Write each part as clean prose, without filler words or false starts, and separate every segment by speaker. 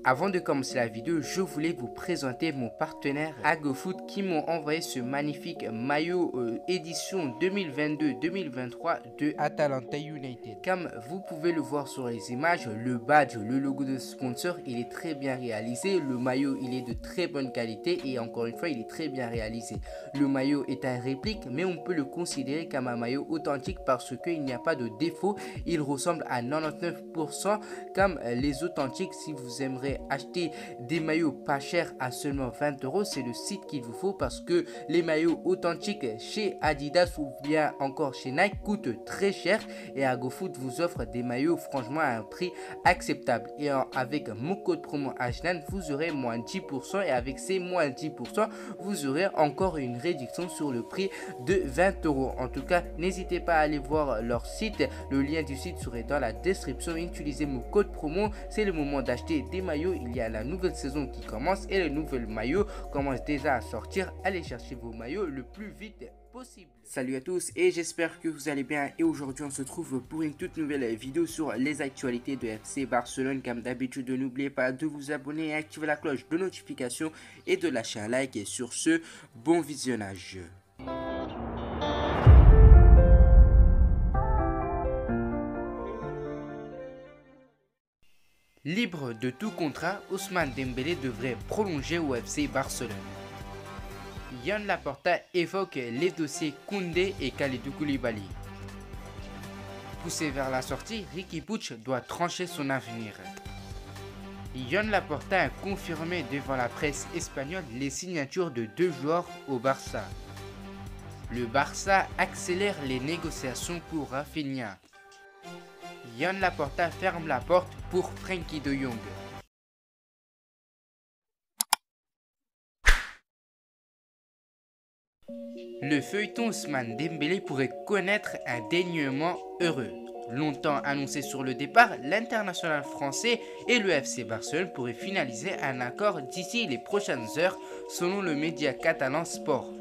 Speaker 1: Avant de commencer la vidéo, je voulais vous présenter mon partenaire AgoFoot qui m'ont envoyé ce magnifique maillot édition 2022-2023 de Atalanta United. Comme vous pouvez le voir sur les images, le badge, le logo de sponsor, il est très bien réalisé. Le maillot, il est de très bonne qualité et encore une fois, il est très bien réalisé. Le maillot est un réplique, mais on peut le considérer comme un maillot authentique parce qu'il n'y a pas de défaut. Il ressemble à 99% comme les authentiques. Si vous aimeriez acheter des maillots pas chers à seulement 20 €, c'est le site qu'il vous faut parce que les maillots authentiques chez Adidas ou bien encore chez Nike coûtent très cher et AgoFoot vous offre des maillots franchement à un prix acceptable. Et avec mon code promo Ashnan, vous aurez moins 10% et avec ces moins 10%, vous aurez encore une réduction sur le prix de 20 €. En tout cas, n'hésitez pas à aller voir leur site. Le lien du site serait dans la description. Utilisez mon code promo. C'est le moment d'acheter des maillots. Il y a la nouvelle saison qui commence et les nouvelles maillots commencent déjà à sortir. Allez chercher vos maillots le plus vite possible. Salut à tous et j'espère que vous allez bien. Et aujourd'hui on se trouve pour une toute nouvelle vidéo sur les actualités de FC Barcelone. Comme d'habitude, n'oubliez pas de vous abonner et activer la cloche de notification et de lâcher un like. Et sur ce, bon visionnage. Libre de tout contrat, Ousmane Dembélé devrait prolonger au FC Barcelone. Joan Laporta évoque les dossiers Koundé et Kalidou Koulibaly. Poussé vers la sortie, Riqui Puig doit trancher son avenir. Joan Laporta a confirmé devant la presse espagnole les signatures de 2 joueurs au Barça. Le Barça accélère les négociations pour Rafinha. Joan Laporta ferme la porte pour Frenkie de Jong. Le feuilleton Ousmane Dembélé pourrait connaître un dénouement heureux. Longtemps annoncé sur le départ, l'international français et le FC Barcelone pourraient finaliser un accord d'ici les prochaines heures selon le média catalan Sport.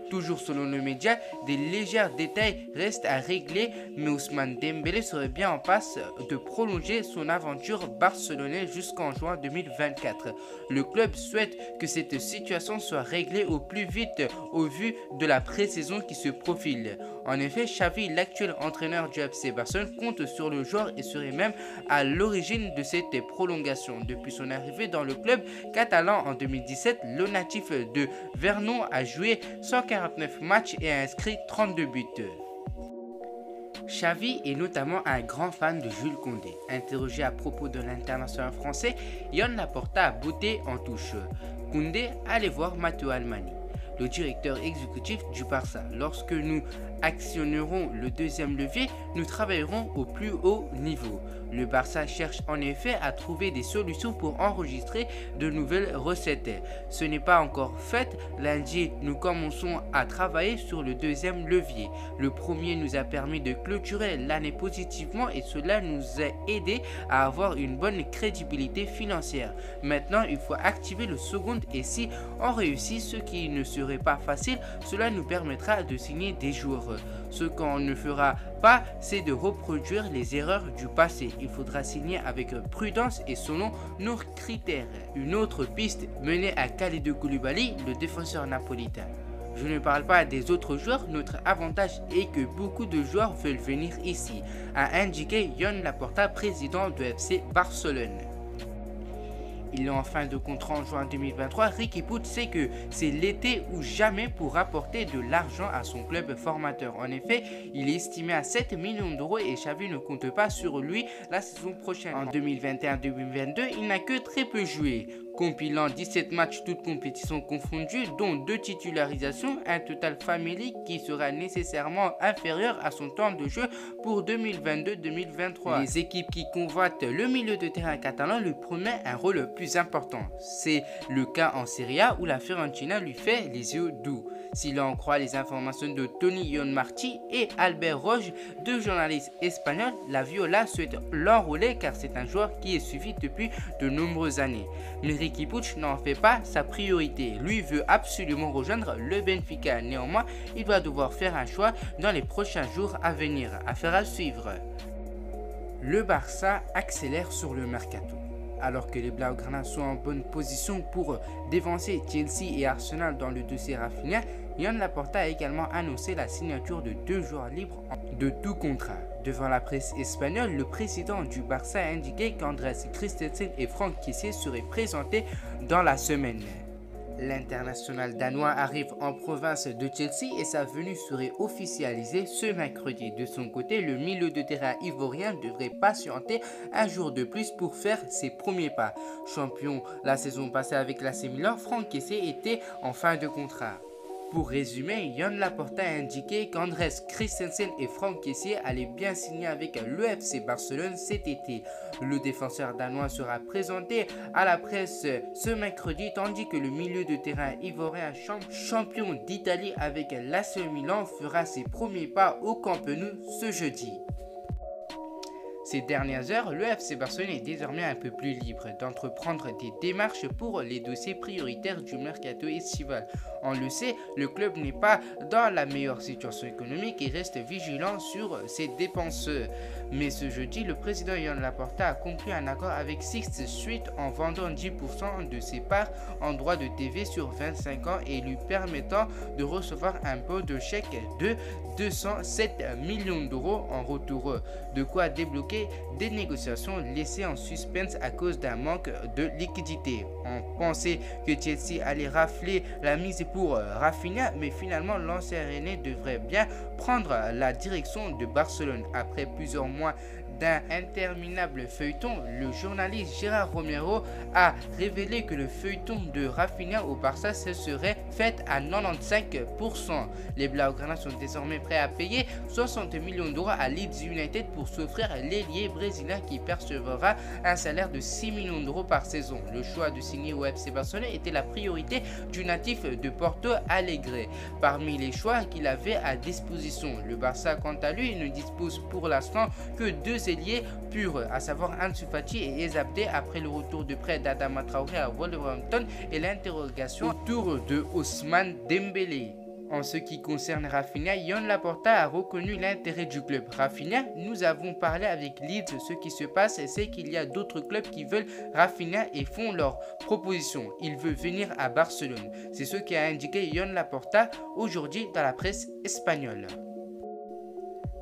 Speaker 1: Toujours selon le média, des légers détails restent à régler, mais Ousmane Dembélé serait bien en passe de prolonger son aventure barcelonaise jusqu'en juin 2024. Le club souhaite que cette situation soit réglée au plus vite au vu de la pré-saison qui se profile. En effet, Xavi, l'actuel entraîneur du FC Barcelone, compte sur le joueur et serait même à l'origine de cette prolongation. Depuis son arrivée dans le club catalan en 2017, le natif de Vernon a joué 149 matchs et a inscrit 32 buts. Xavi est notamment un grand fan de Jules Koundé. Interrogé à propos de l'international français, Joan Laporta a botté en touche. Koundé allait voir Matteo Almani, le directeur exécutif du Barça. Lorsque nous actionnerons le deuxième levier, nous travaillerons au plus haut niveau. Le Barça cherche en effet à trouver des solutions pour enregistrer de nouvelles recettes. Ce n'est pas encore fait. Lundi, nous commençons à travailler sur le deuxième levier. Le premier nous a permis de clôturer l'année positivement et cela nous a aidé à avoir une bonne crédibilité financière. Maintenant, il faut activer le second et si on réussit, ce qui ne serait pas facile, cela nous permettra de signer des joueurs. Ce qu'on ne fera pas, c'est de reproduire les erreurs du passé. Il faudra signer avec prudence et selon nos critères. Une autre piste menée à Kalidou Koulibaly, le défenseur napolitain. Je ne parle pas des autres joueurs, notre avantage est que beaucoup de joueurs veulent venir ici, a indiqué Joan Laporta, président de FC Barcelone. Il est en fin de contrat en juin 2023. Riqui Puig sait que c'est l'été ou jamais pour rapporter de l'argent à son club formateur. En effet, il est estimé à 7 millions d'euros et Xavi ne compte pas sur lui la saison prochaine. En 2021-2022, il n'a que très peu joué, compilant 17 matchs toutes compétitions confondues, dont 2 titularisations, un total familier qui sera nécessairement inférieur à son temps de jeu pour 2022-2023. Les équipes qui convoitent le milieu de terrain catalan lui promettent un rôle plus important. C'est le cas en Serie A où la Fiorentina lui fait les yeux doux. Si l'on croit les informations de Tony Ionmarti et Albert Roche, 2 journalistes espagnols, la Viola souhaite l'enrôler car c'est un joueur qui est suivi depuis de nombreuses années. Mais Riqui Puig n'en fait pas sa priorité. Lui veut absolument rejoindre le Benfica. Néanmoins, il va devoir faire un choix dans les prochains jours à venir. Affaire à suivre. Le Barça accélère sur le mercato. Alors que les Blaugrana sont en bonne position pour dévancer Chelsea et Arsenal dans le dossier Rafinha, Joan Laporta a également annoncé la signature de 2 joueurs libres de tout contrat. Devant la presse espagnole, le président du Barça a indiqué qu'Andrés Christensen et Franck Kessié seraient présentés dans la semaine. L'international danois arrive en province de Chelsea et sa venue serait officialisée ce mercredi. De son côté, le milieu de terrain ivoirien devrait patienter un jour de plus pour faire ses premiers pas. Champion la saison passée avec l'AC Milan, Franck Kessié était en fin de contrat. Pour résumer, Joan Laporta a indiqué qu'Andrés Christensen et Franck Kessié allaient bien signer avec l'EFC Barcelone cet été. Le défenseur danois sera présenté à la presse ce mercredi, tandis que le milieu de terrain ivoirien champion d'Italie avec l'AC Milan fera ses premiers pas au Camp Nou ce jeudi. Ces dernières heures, le FC Barcelone est désormais un peu plus libre d'entreprendre des démarches pour les dossiers prioritaires du mercato estival. On le sait, le club n'est pas dans la meilleure situation économique et reste vigilant sur ses dépenses. Mais ce jeudi, le président Joan Laporta a conclu un accord avec Sixth Street en vendant 10% de ses parts en droit de TV sur 25 ans et lui permettant de recevoir un beau de chèque de 207 millions d'euros en retour, de quoi débloquer des négociations laissées en suspense à cause d'un manque de liquidité. On pensait que Chelsea allait rafler la mise pour Rafinha, mais finalement l'ancien Rennais devrait bien prendre la direction de Barcelone. Après plusieurs mois d'un interminable feuilleton, le journaliste Gérard Romero a révélé que le feuilleton de Rafinha au Barça se serait fait à 95%. Les Blaugrana sont désormais prêts à payer 60 millions d'euros à Leeds United pour s'offrir l'ailier brésilien qui percevra un salaire de 6 millions d'euros par saison. Le choix de signer au FC Barcelone était la priorité du natif de Porto Alegre. Parmi les choix qu'il avait à disposition, le Barça quant à lui ne dispose pour l'instant que 2 ailiers purs, à savoir Ansu Fati et Ezabde après le retour de prêt d'Adama Traoré à Wolverhampton et l'interrogation autour de Ousmane Dembélé. En ce qui concerne Rafinha, Joan Laporta a reconnu l'intérêt du club. Rafinha, nous avons parlé avec Leeds. Ce qui se passe, c'est qu'il y a d'autres clubs qui veulent Rafinha et font leur proposition. Il veut venir à Barcelone. C'est ce qu'a indiqué Joan Laporta aujourd'hui dans la presse espagnole.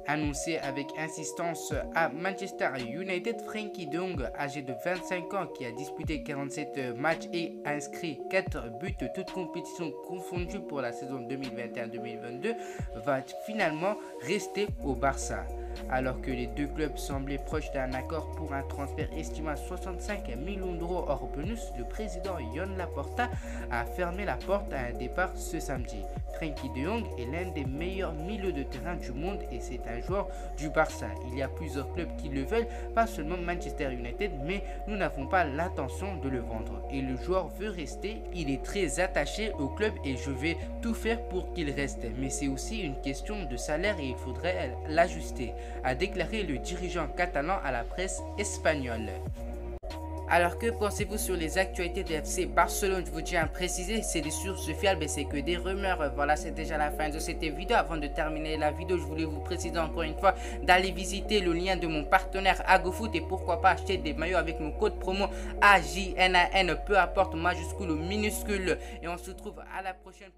Speaker 1: Annoncé avec insistance à Manchester United, Frenkie de Jong, âgé de 25 ans, qui a disputé 47 matchs et inscrit 4 buts, toutes compétitions confondues pour la saison 2021-2022, va finalement rester au Barça. Alors que les deux clubs semblaient proches d'un accord pour un transfert estimé à 65 millions d'euros hors bonus, le président Joan Laporta a fermé la porte à un départ ce samedi. Frenkie de Jong est l'un des meilleurs milieux de terrain du monde et c'est un joueur du Barça. Il y a plusieurs clubs qui le veulent, pas seulement Manchester United, mais nous n'avons pas l'intention de le vendre. Et le joueur veut rester, il est très attaché au club et je vais tout faire pour qu'il reste. Mais c'est aussi une question de salaire et il faudrait l'ajuster, a déclaré le dirigeant catalan à la presse espagnole. Alors que pensez-vous sur les actualités de FC Barcelone? Je vous tiens à préciser, c'est des sources fiables et c'est que des rumeurs. Voilà, c'est déjà la fin de cette vidéo. Avant de terminer la vidéo, je voulais vous préciser encore une fois d'aller visiter le lien de mon partenaire AgoFoot et pourquoi pas acheter des maillots avec mon code promo AJNAN, peu importe majuscule ou minuscule. Et on se retrouve à la prochaine.